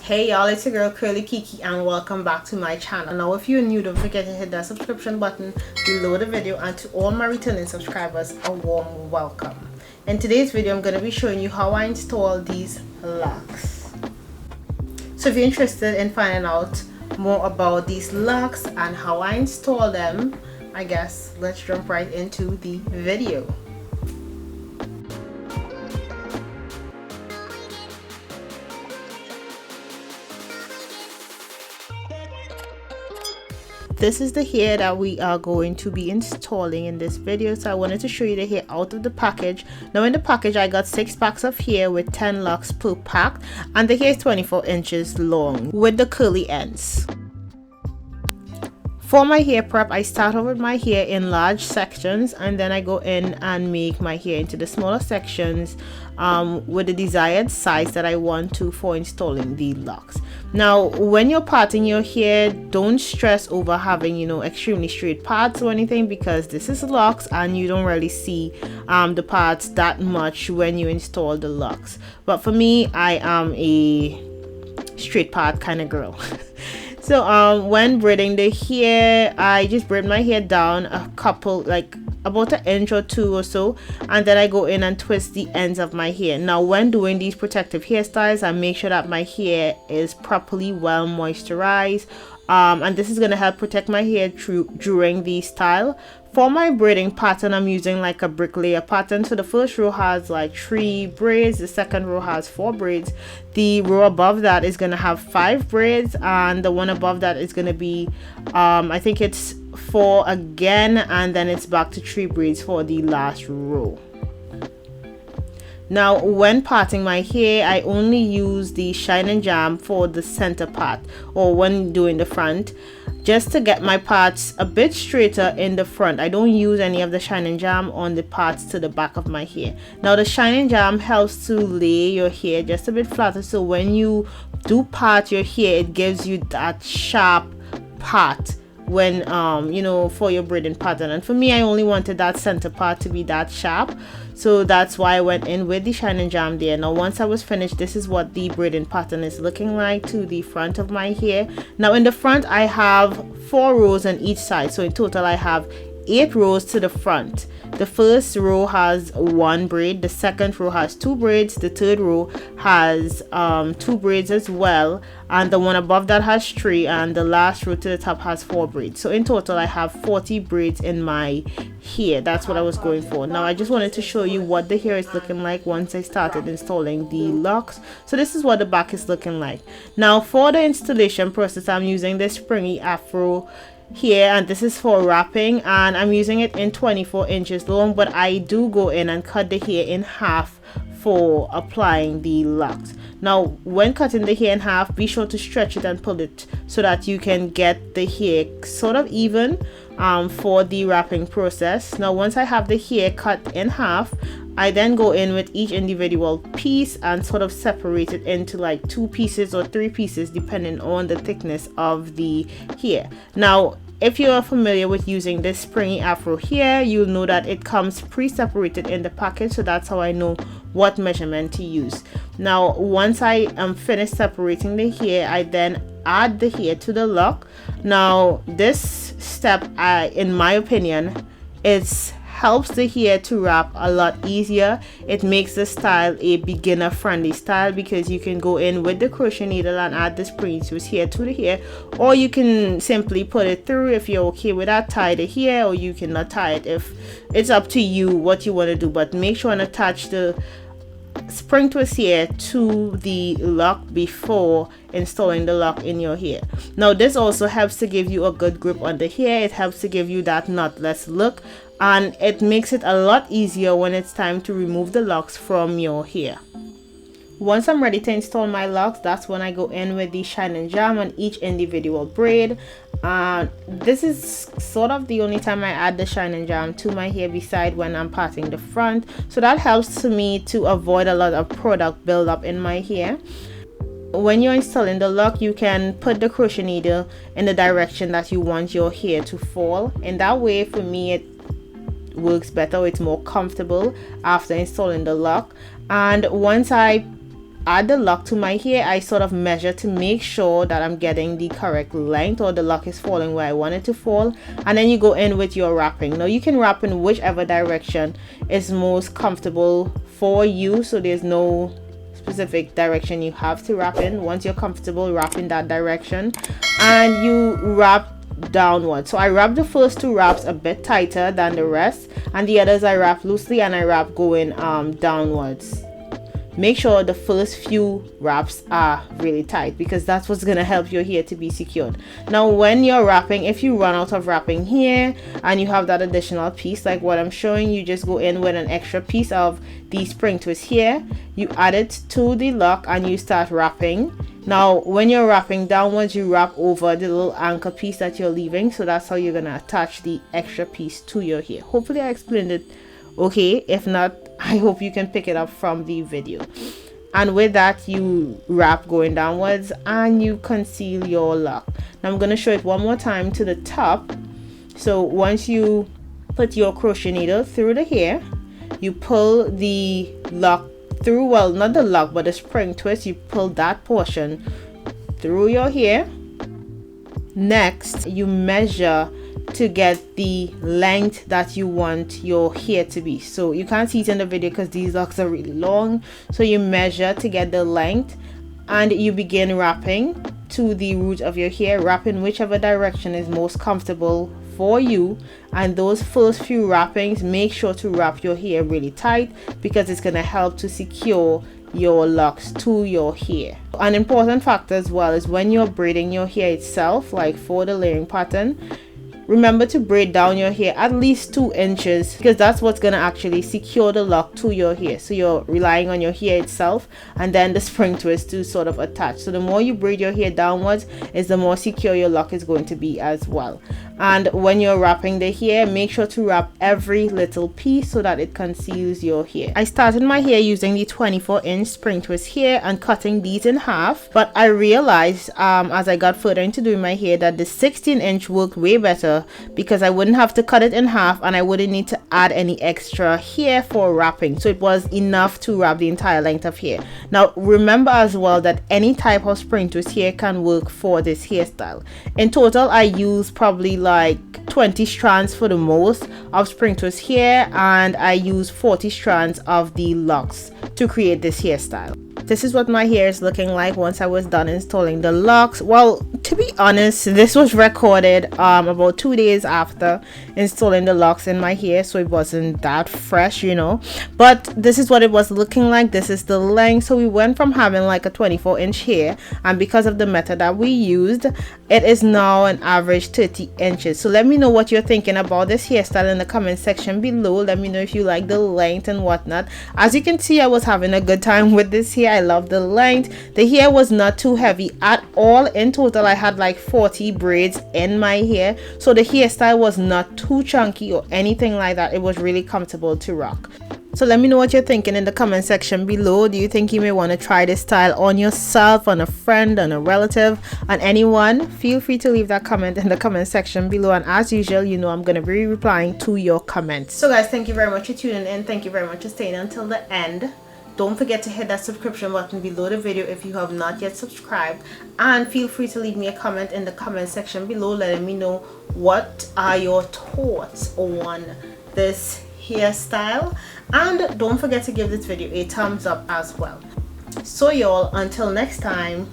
Hey y'all, it's your girl Curly Kiki and welcome back to my channel. Now if you're new, don't forget to hit that subscription button below the video, and to all my returning subscribers, a warm welcome. In today's video, I'm going to be showing you how I install these locks. So if you're interested in finding out more about these locks and how I install them, I guess let's jump right into the video. This is the hair that we are going to be installing in this video, so I wanted to show you the hair out of the package. Now in the package I got 6 packs of hair with 10 locks per pack, and the hair is 24 inches long with the curly ends. For my hair prep, I start off with my hair in large sections, and then I go in and make my hair into the smaller sections with the desired size that I want to for installing the locks. Now when you're parting your hair, don't stress over having extremely straight parts or anything, because this is locks and you don't really see the parts that much when you install the locks. But for me, I am a straight part kind of girl. So when braiding the hair, I just braid my hair down a couple, like about an inch or two or so, and then I go in and twist the ends of my hair. Now when doing these protective hairstyles, I make sure that my hair is properly well moisturized, and this is going to help protect my hair during the style. For my braiding pattern, I'm using like a bricklayer pattern. So the first row has like 3 braids, the second row has 4 braids, the row above that is going to have 5 braids, and the one above that is going to be I think it's 4 again, and then it's back to 3 braids for the last row. Now when parting my hair, I only use the shine and jam for the center part, or when doing the front, just to get my parts a bit straighter in the front. I don't use any of the shine and jam on the parts to the back of my hair. Now the shine and jam helps to lay your hair just a bit flatter, so when you do part your hair, it gives you that sharp part when for your braiding pattern. And for me, I only wanted that center part to be that sharp, so that's why I went in with the shine and jam there. Now once I was finished, this is what the braiding pattern is looking like to the front of my hair. Now in the front I have 4 rows on each side, so in total I have 8 rows to the front. The first row has 1 braid, the second row has 2 braids, the third row has 2 braids as well, and the one above that has 3, and the last row to the top has 4 braids. So in total I have 40 braids in my hair. That's what I was going for. Now I just wanted to show you what the hair is looking like once I started installing the locks. So this is what the back is looking like. Now for the installation process, I'm using this Springy Afro here, and this is for wrapping, and I'm using it in 24 inches long, but I do go in and cut the hair in half for applying the locks. Now when cutting the hair in half, be sure to stretch it and pull it so that you can get the hair sort of even for the wrapping process. Now once I have the hair cut in half, I then go in with each individual piece and sort of separate it into like 2 pieces or 3 pieces depending on the thickness of the hair. Now if you are familiar with using this Springy Afro hair, you'll know that it comes pre-separated in the package, so that's how I know what measurement to use. Now once I am finished separating the hair, I then add the hair to the lock. Now this step, in my opinion, helps the hair to wrap a lot easier. It makes the style a beginner friendly style, because you can go in with the crochet needle and add the spring twist hair to the hair, or you can simply put it through if you're okay with that, tie the hair, or you cannot tie it. If it's up to you what you want to do, but make sure and attach the spring twist hair to the lock before installing the lock in your hair. Now this also helps to give you a good grip on the hair. It helps to give you that knotless look, and it makes it a lot easier when it's time to remove the locks from your hair. Once I'm ready to install my locks, that's when I go in with the shine and jam on each individual braid. This is sort of the only time I add the shine and jam to my hair, beside when I'm parting the front, so that helps me to avoid a lot of product buildup in my hair. When you're installing the lock, you can put the crochet needle in the direction that you want your hair to fall. In that way, for me, it works better. It's more comfortable after installing the lock. And once I add the lock to my hair, I sort of measure to make sure that I'm getting the correct length, or the lock is falling where I want it to fall. And then you go in with your wrapping. Now you can wrap in whichever direction is most comfortable for you, so there's no specific direction you have to wrap in. Once you're comfortable, wrap in that direction and you wrap downward. So I wrap the first two wraps a bit tighter than the rest, and the others I wrap loosely, and I wrap going downwards. Make sure the first few wraps are really tight, because that's what's going to help your hair to be secured. Now when you're wrapping, if you run out of wrapping here and you have that additional piece like what I'm showing, you just go in with an extra piece of the spring twist here, you add it to the lock and you start wrapping. Now when you're wrapping downwards, you wrap over the little anchor piece that you're leaving, so that's how you're going to attach the extra piece to your hair. Hopefully I explained it okay. If not, I hope you can pick it up from the video. And with that, you wrap going downwards and you conceal your lock. Now I'm going to show it one more time to the top. So once you put your crochet needle through the hair, you pull the lock through, well, not the lock but the spring twist, you pull that portion through your hair. Next, you measure to get the length that you want your hair to be. So you can't see it in the video because these locks are really long, so you measure to get the length and you begin wrapping to the root of your hair, wrapping whichever direction is most comfortable for you. And those first few wrappings, make sure to wrap your hair really tight, because it's going to help to secure your locks to your hair. An important factor as well is when you're braiding your hair itself, like for the layering pattern, remember to braid down your hair at least 2 inches, because that's what's going to actually secure the lock to your hair. So you're relying on your hair itself and then the spring twist to sort of attach. So the more you braid your hair downwards is the more secure your lock is going to be as well. And when you're wrapping the hair, make sure to wrap every little piece so that it conceals your hair. I started my hair using the 24-inch spring twist hair and cutting these in half, but I realized as I got further into doing my hair that the 16-inch worked way better, because I wouldn't have to cut it in half and I wouldn't need to add any extra hair for wrapping. So it was enough to wrap the entire length of hair. Now remember as well that any type of spring twist hair can work for this hairstyle. In total, I used probably like 20 strands for the most of spring twist hair, and I used 40 strands of the locks to create this hairstyle. This is what my hair is looking like once I was done installing the locks. Well, to be honest, this was recorded about 2 days after installing the locks in my hair, so it wasn't that fresh, you know, but this is what it was looking like. This is the length. So we went from having like a 24-inch hair, and because of the method that we used, it is now an average 30 inches. So let me know what you're thinking about this hairstyle in the comment section below. Let me know if you like the length and whatnot. As you can see, I was having a good time with this hair. I love the length. The hair was not too heavy at all. In total, I had like 40 braids in my hair, so the hairstyle was not too chunky or anything like that. It was really comfortable to rock. So let me know what you're thinking in the comment section below. Do you think you may want to try this style on yourself, on a friend, on a relative, on anyone? Feel free to leave that comment in the comment section below, and as usual, you know I'm going to be replying to your comments. So guys, thank you very much for tuning in. Thank you very much for staying until the end. Don't forget to hit that subscription button below the video if you have not yet subscribed, and feel free to leave me a comment in the comment section below letting me know what are your thoughts on this hairstyle, and don't forget to give this video a thumbs up as well. So y'all, until next time,